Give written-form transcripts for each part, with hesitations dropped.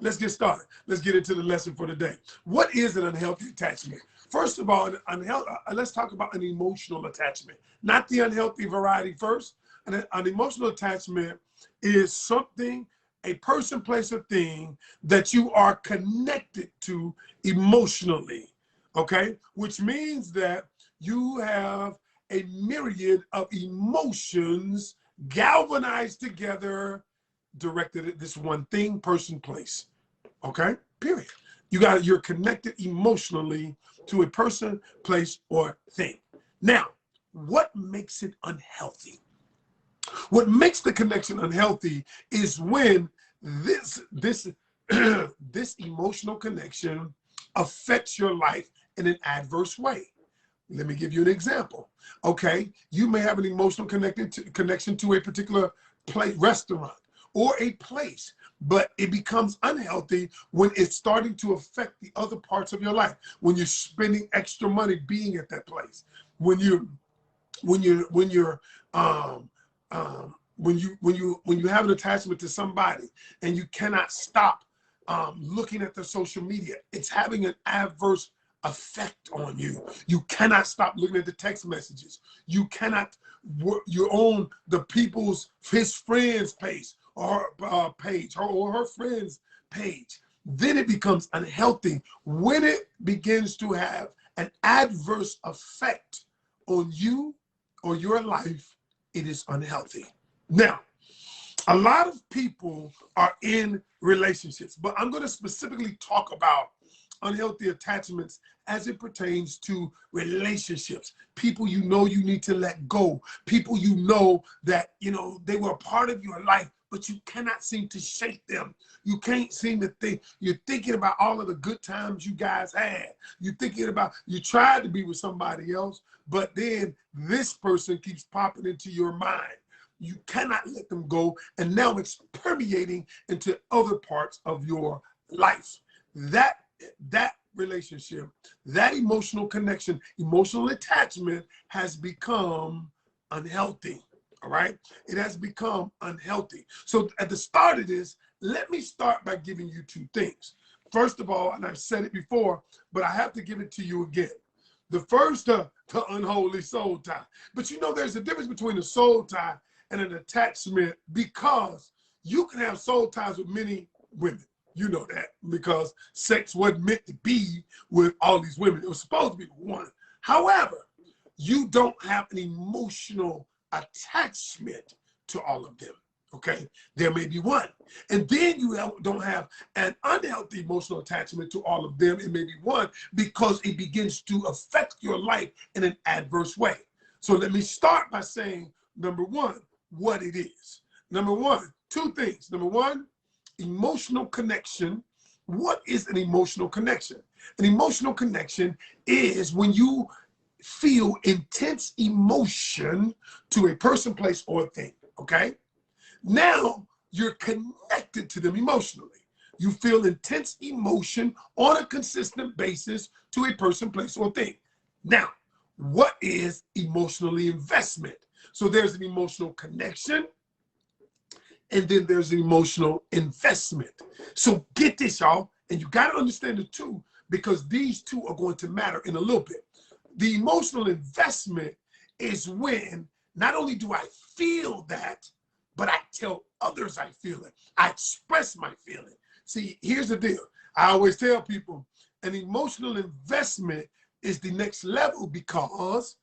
let's get started. Let's get into the lesson for today. What is an unhealthy attachment? First of all, let's talk about an emotional attachment, not the unhealthy variety first. An emotional attachment is something, a person, place, or thing that you are connected to emotionally, okay? Which means that you have a myriad of emotions galvanized together, directed at this one thing, person, place, okay? Period. You're connected emotionally to a person, place, or thing. Now, what makes it unhealthy? What makes the connection unhealthy is when this this emotional connection affects your life in an adverse way. Let me give you an example. Okay, you may have an emotional connection to a particular restaurant or a place, but it becomes unhealthy when it's starting to affect the other parts of your life. When you're spending extra money being at that place, when you have an attachment to somebody and you cannot stop looking at their social media, it's having an adverse effect on you. You cannot stop looking at the text messages. You cannot, you're on his friend's page or her friend's page. Then it becomes unhealthy. When it begins to have an adverse effect on you or your life, it is unhealthy. Now, a lot of people are in relationships, but I'm going to specifically talk about unhealthy attachments as it pertains to relationships. People you know you need to let go. People you know that, they were a part of your life, but you cannot seem to shake them. You can't seem to think. You're thinking about all of the good times you guys had. You're thinking about, you tried to be with somebody else, but then this person keeps popping into your mind. You cannot let them go, and now it's permeating into other parts of your life. That relationship, that emotional connection, emotional attachment has become unhealthy, all right? It has become unhealthy. So at the start of this, let me start by giving you two things. First of all, and I've said it before, but I have to give it to you again. The first, the unholy soul tie. But there's a difference between a soul tie and an attachment, because you can have soul ties with many women. You know that, because sex wasn't meant to be with all these women. It was supposed to be one. However, you don't have an emotional attachment to all of them, okay? There may be one. And then you don't have an unhealthy emotional attachment to all of them. It may be one, because it begins to affect your life in an adverse way. So let me start by saying, number one, what it is. Number one, two things. Number one, emotional connection. What is an emotional connection? An emotional connection is when you feel intense emotion to a person, place, or thing, okay? Now you're connected to them emotionally. You feel intense emotion on a consistent basis to a person, place, or thing. Now, what is emotionally investment? So there's an emotional connection, and then there's an emotional investment. So get this, y'all, and you got to understand the two, because these two are going to matter in a little bit. The emotional investment is when not only do I feel that, but I tell others I feel it. I express my feeling. See, here's the deal. I always tell people an emotional investment is the next level, because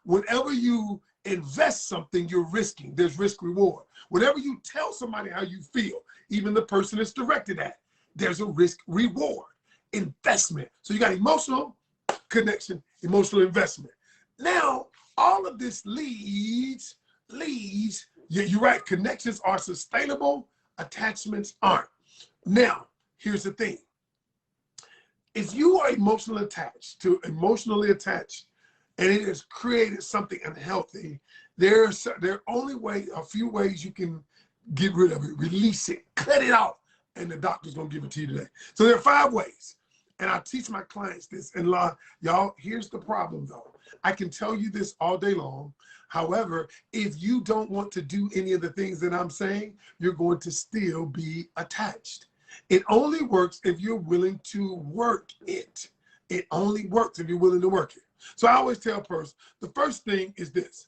whenever you invest something, you're risking. There's risk reward. Whenever you tell somebody how you feel, even the person it's directed at, there's a risk reward investment. So you got emotional connection, emotional investment. Now, all of this leads, you're right, connections are sustainable, attachments aren't. Now, here's the thing. If you are emotionally attached, and it has created something unhealthy, there are only a few ways you can get rid of it, release it, cut it out, and the doctor's gonna give it to you today. So there are 5 ways, and I teach my clients this. And y'all, here's the problem though. I can tell you this all day long. However, if you don't want to do any of the things that I'm saying, you're going to still be attached. It only works if you're willing to work it. It only works if you're willing to work it. So I always tell a person, the first thing is this.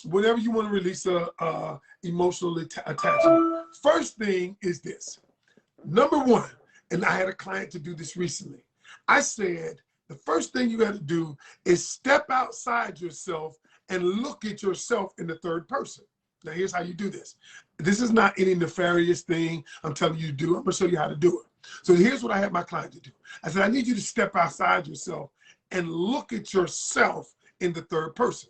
Whenever you want to release a emotional attachment, first thing is this. Number one, and I had a client to do this recently. I said, the first thing you got to do is step outside yourself and look at yourself in the third person. Now, here's how you do this. This is not any nefarious thing I'm telling you to do. I'm going to show you how to do it. So here's what I had my client to do. I said, I need you to step outside yourself and look at yourself in the third person.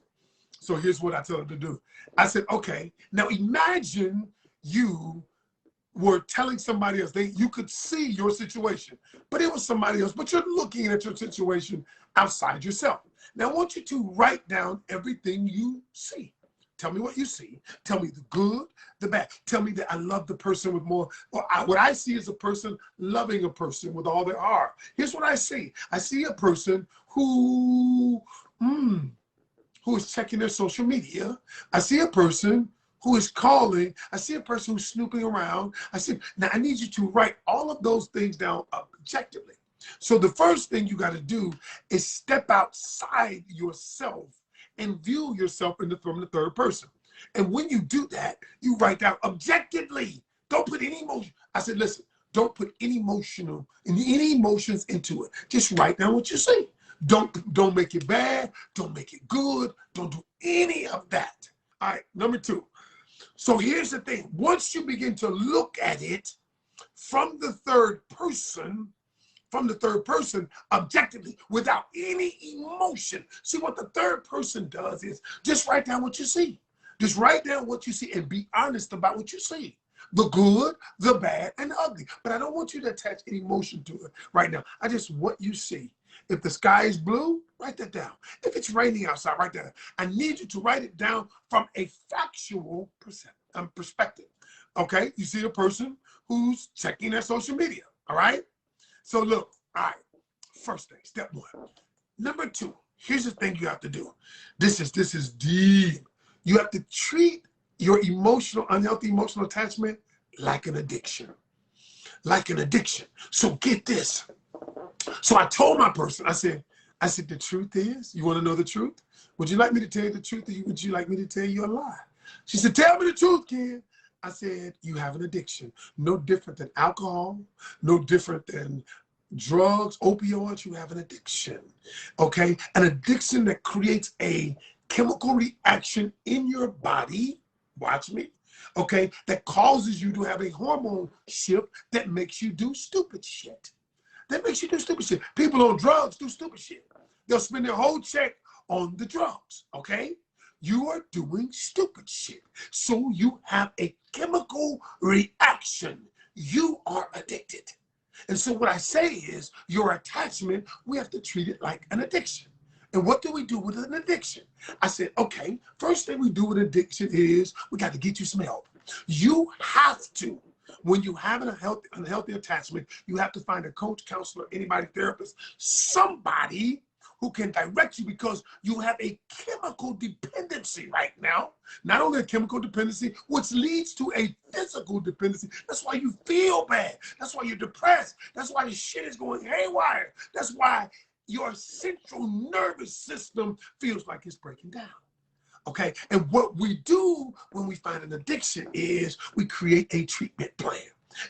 So here's what I tell them to do. I said, okay, now imagine you were telling somebody else, you could see your situation, but it was somebody else, but you're looking at your situation outside yourself. Now I want you to write down everything you see. Tell me what you see. Tell me the good, the bad. Tell me that I love the person with more, what I see is a person loving a person with all their heart. Here's what I see. I see a person who is checking their social media. I see a person who is calling. I see a person who's snooping around. Now I need you to write all of those things down objectively. So the first thing you got to do is step outside yourself and view yourself from the third person. And when you do that, you write down objectively. Don't put any emotion. I said, listen, don't put any emotions into it. Just write down what you see. Don't make it bad. Don't make it good. Don't do any of that. All right, number two. So here's the thing. Once you begin to look at it from the third person, objectively, without any emotion. See, what the third person does is just write down what you see. Just write down what you see and be honest about what you see. The good, the bad, and the ugly. But I don't want you to attach any emotion to it right now. I just want you to see. If the sky is blue, write that down. If it's raining outside, write that down. I need you to write it down from a factual perspective. Okay? You see a person who's checking their social media. All right? So look, all right, first thing, step one. Number two, here's the thing you have to do. This is deep. You have to treat your unhealthy emotional attachment like an addiction. Like an addiction. So get this. So I told my person, I said, the truth is, you want to know the truth? Would you like me to tell you the truth, or would you like me to tell you a lie? She said, tell me the truth, Ken. I said, you have an addiction. No different than alcohol, no different than drugs, opioids, you have an addiction, okay? An addiction that creates a chemical reaction in your body, watch me, okay, that causes you to have a hormone shift that makes you do stupid shit. People on drugs do stupid shit. They'll spend their whole check on the drugs, okay? You are doing stupid shit. So you have a chemical reaction. You are addicted. And so what I say is your attachment, we have to treat it like an addiction. And what do we do with an addiction? I said, okay, first thing we do with addiction is we got to get you some help. You have to, when you have an unhealthy attachment, you have to find a coach, counselor, anybody, therapist, somebody who can direct you, because you have a chemical dependency right now. Not only a chemical dependency, which leads to a physical dependency. That's why you feel bad. That's why you're depressed. That's why the shit is going haywire. That's why your central nervous system feels like it's breaking down. Okay, and what we do when we find an addiction is we create a treatment plan.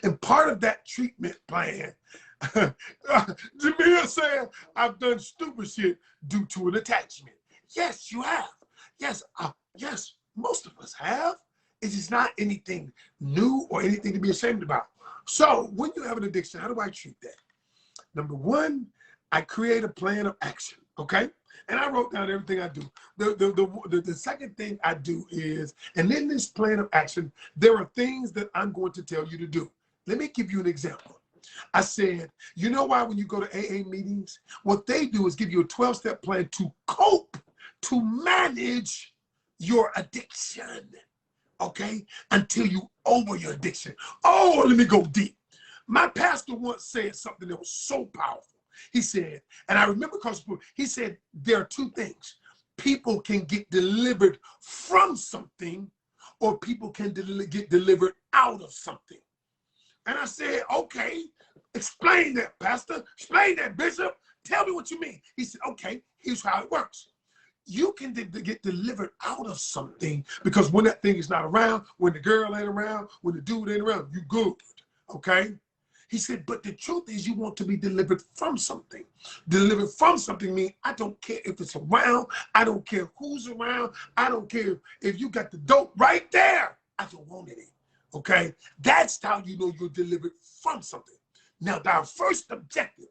And part of that treatment plan, Jamil said, I've done stupid shit due to an attachment. Yes, you have. Yes, yes, most of us have. It is not anything new or anything to be ashamed about. So when you have an addiction, how do I treat that? Number one, I create a plan of action, okay? And I wrote down everything I do. The second thing I do is, and in this plan of action, there are things that I'm going to tell you to do. Let me give you an example. I said, you know why when you go to AA meetings, what they do is give you a 12-step plan to cope, to manage your addiction, okay? Until you over your addiction. Oh, let me go deep. My pastor once said something that was so powerful. He said, and I remember because he said, there are two things. People can get delivered from something, or people can get delivered out of something. And I said, okay, explain that, Pastor. Explain that, Bishop. Tell me what you mean. He said, okay, here's how it works. You can get delivered out of something because when that thing is not around, when the girl ain't around, when the dude ain't around, you good, okay? He said, but the truth is you want to be delivered from something. Delivered from something means I don't care if it's around. I don't care who's around. I don't care if you got the dope right there. I don't want any, okay? That's how you know you're delivered from something. Now, our first objective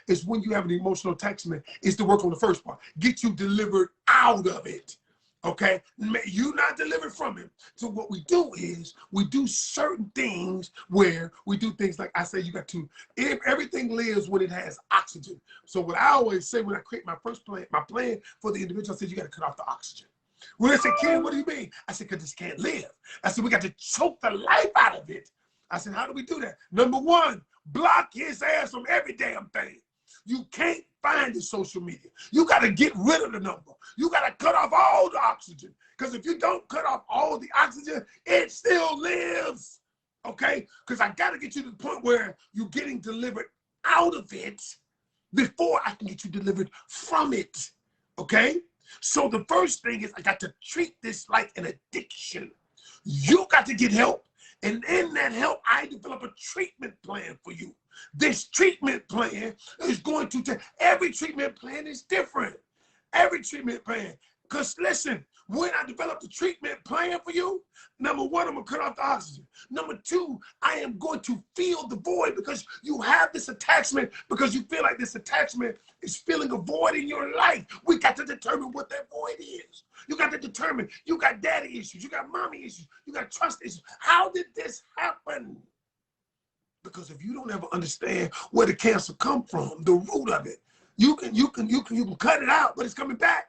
is when you have an emotional attachment is to work on the first part. Get you delivered out of it, okay? You're not delivered from it. So what we do is we do certain things where we do things like I say you got to, everything lives when it has oxygen. So what I always say when I create my first plan, my plan for the individual, I said you got to cut off the oxygen. When they say, Ken, what do you mean? I said, because this can't live. I said, we got to choke the life out of it. I said, how do we do that? Number one, block his ass from every damn thing. You can't find his social media. You got to get rid of the number. You got to cut off all the oxygen. Because if you don't cut off all the oxygen, it still lives. Okay? Because I got to get you to the point where you're getting delivered out of it before I can get you delivered from it. Okay? So the first thing is I got to treat this like an addiction. You got to get help. And in that help, I develop a treatment plan for you. This treatment plan is going to take, every treatment plan is different. Every treatment plan. Because listen, when I develop the treatment plan for you, number one, I'm going to cut off the oxygen. Number two, I am going to fill the void because you have this attachment, because you feel like this attachment is filling a void in your life. We got to determine what that void is. You got to determine, you got daddy issues, you got mommy issues, you got trust issues. How did this happen? Because if you don't ever understand where the cancer come from, the root of it, you can cut it out, but it's coming back.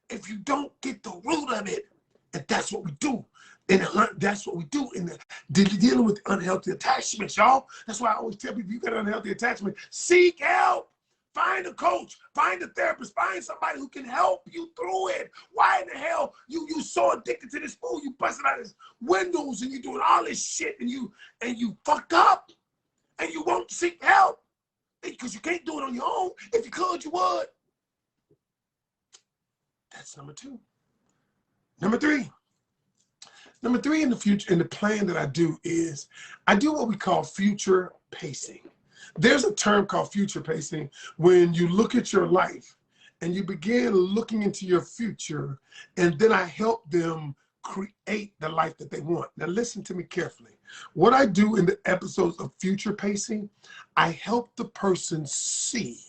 If you don't get the root of it, and that's what we do. And that's what we do in the dealing with unhealthy attachments, y'all. That's why I always tell people, you got an unhealthy attachment, seek help. Find a coach, find a therapist, find somebody who can help you through it. Why in the hell you so addicted to this food, you busting out his windows and you doing all this shit and you fuck up and you won't seek help because you can't do it on your own. If you could, you would. That's number two. Number three in the future, in the plan that I do is I do what we call future pacing. There's a term called future pacing when you look at your life and you begin looking into your future, and then I help them create the life that they want. Now listen to me carefully. What I do in the episodes of future pacing, I help the person see.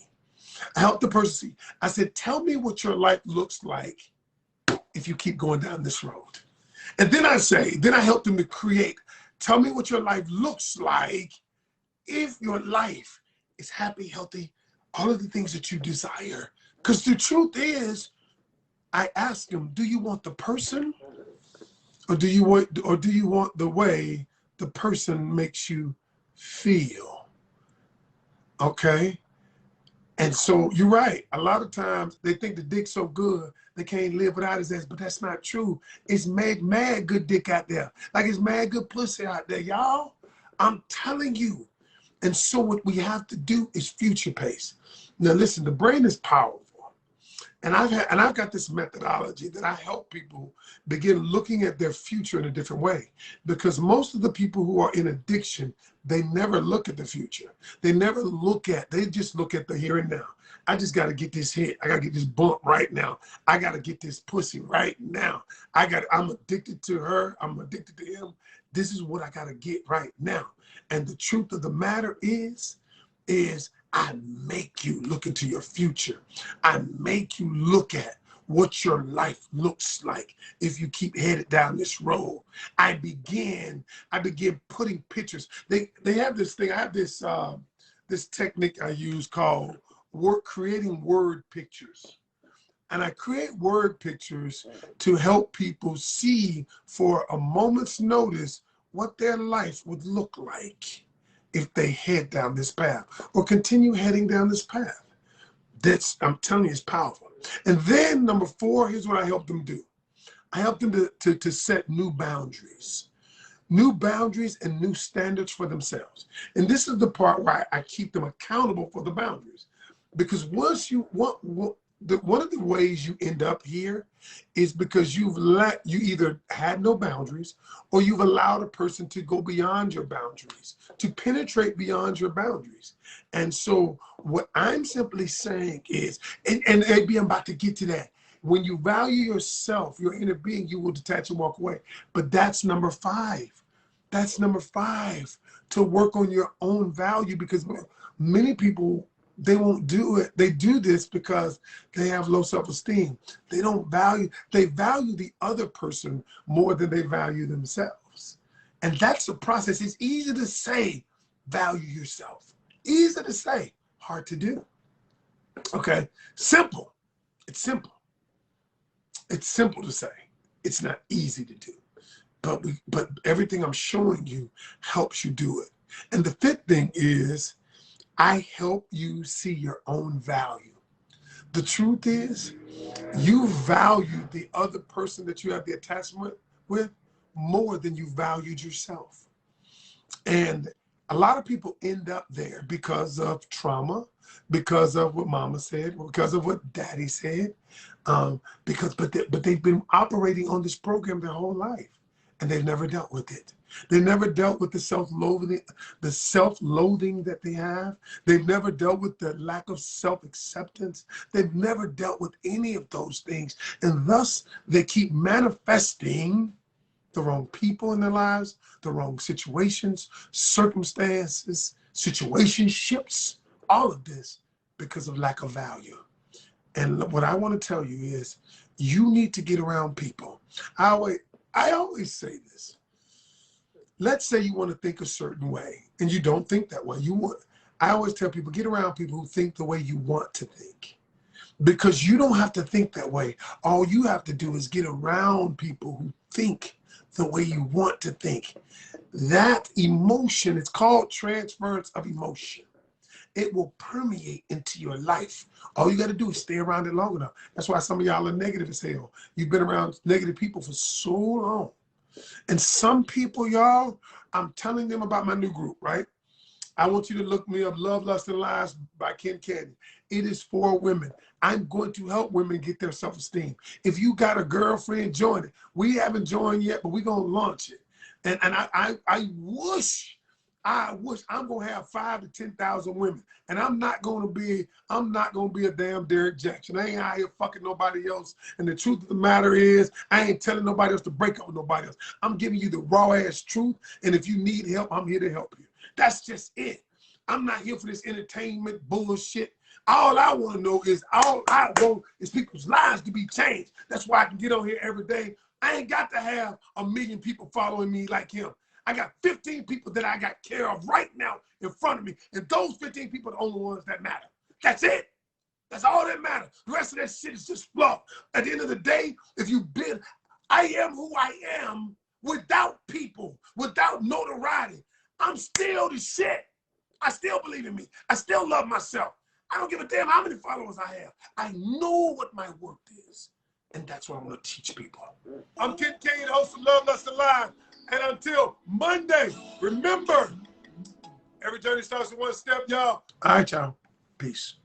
I said, tell me what your life looks like if you keep going down this road. And then I help them to create, tell me what your life looks like if your life is happy, healthy, all of the things that you desire. Because the truth is, I ask them, do you want the person or do you want the way the person makes you feel? Okay? And so you're right. A lot of times they think the dick's so good they can't live without his ass, but that's not true. It's mad good dick out there. Like it's mad good pussy out there, y'all. I'm telling you. And so what we have to do is future pace. Now listen, the brain is powerful. And I've got this methodology that I help people begin looking at their future in a different way. Because most of the people who are in addiction, they never look at the future. They just look at the here and now. I just got to get this hit. I got to get this bump right now. I got to get this pussy right now. I'm addicted to her. I'm addicted to him. This is what I got to get right now. And the truth of the matter is I make you look into your future. I make you look at what your life looks like if you keep headed down this road. I begin putting pictures. They have this thing. I have this this technique I use called creating word pictures. And I create word pictures to help people see for a moment's notice what their life would look like if they head down this path or continue heading down this path. I'm telling you, it's powerful. And then number 4, here's what I help them do. I help them to set new boundaries. new boundaries and new standards for themselves. And this is the part where I keep them accountable for the boundaries. Because once you want, one of the ways you end up here is because you either had no boundaries or you've allowed a person to go beyond your boundaries, to penetrate beyond your boundaries. And so what I'm simply saying is, and maybe I'm about to get to that. When you value yourself, your inner being, you will detach and walk away. But that's number 5. That's number 5, to work on your own value, because many people, they won't do it. They do this because they have low self-esteem. They value the other person more than they value themselves. And that's a process. It's easy to say, value yourself. Easy to say, hard to do. Okay, simple. It's simple. It's simple to say. It's not easy to do. But everything I'm showing you helps you do it. And the 5th thing is, I help you see your own value. The truth is, you value the other person that you have the attachment with more than you valued yourself. And a lot of people end up there because of trauma, because of what mama said, because of what daddy said, but they've been operating on this program their whole life, and they've never dealt with it. They never dealt with the self-loathing that they have. They've never dealt with the lack of self-acceptance. They've never dealt with any of those things. And thus, they keep manifesting the wrong people in their lives, the wrong situations, circumstances, situationships, all of this because of lack of value. And what I want to tell you is, you need to get around people. I always say this. Let's say you want to think a certain way and you don't think that way. I always tell people, get around people who think the way you want to think, because you don't have to think that way. All you have to do is get around people who think the way you want to think. That emotion, it's called transference of emotion. It will permeate into your life. All you got to do is stay around it long enough. That's why some of y'all are negative as hell. You've been around negative people for so long. And some people, y'all, I'm telling them about my new group, right? I want you to look me up, Love, Lust, and Lies by Ken Canion. It is for women. I'm going to help women get their self-esteem. If you got a girlfriend, join it. We haven't joined yet, but we're going to launch it. And I wish I'm going to have 5,000 to 10,000 women. And I'm not going to be a damn Derek Jackson. I ain't out here fucking nobody else. And the truth of the matter is, I ain't telling nobody else to break up with nobody else. I'm giving you the raw ass truth. And if you need help, I'm here to help you. That's just it. I'm not here for this entertainment bullshit. All I want to know is, all I want is people's lives to be changed. That's why I can get on here every day. I ain't got to have 1 million people following me like him. I got 15 people that I got care of right now in front of me. And those 15 people are the only ones that matter. That's it. That's all that matters. The rest of that shit is just fluff. At the end of the day, I am who I am without people, without notoriety. I'm still the shit. I still believe in me. I still love myself. I don't give a damn how many followers I have. I know what my worth is. And that's what I'm going to teach people. I'm Ken Canion, host of Love, Lust, and Lies. And until Monday, remember, every journey starts with one step, y'all. All right, y'all. Peace.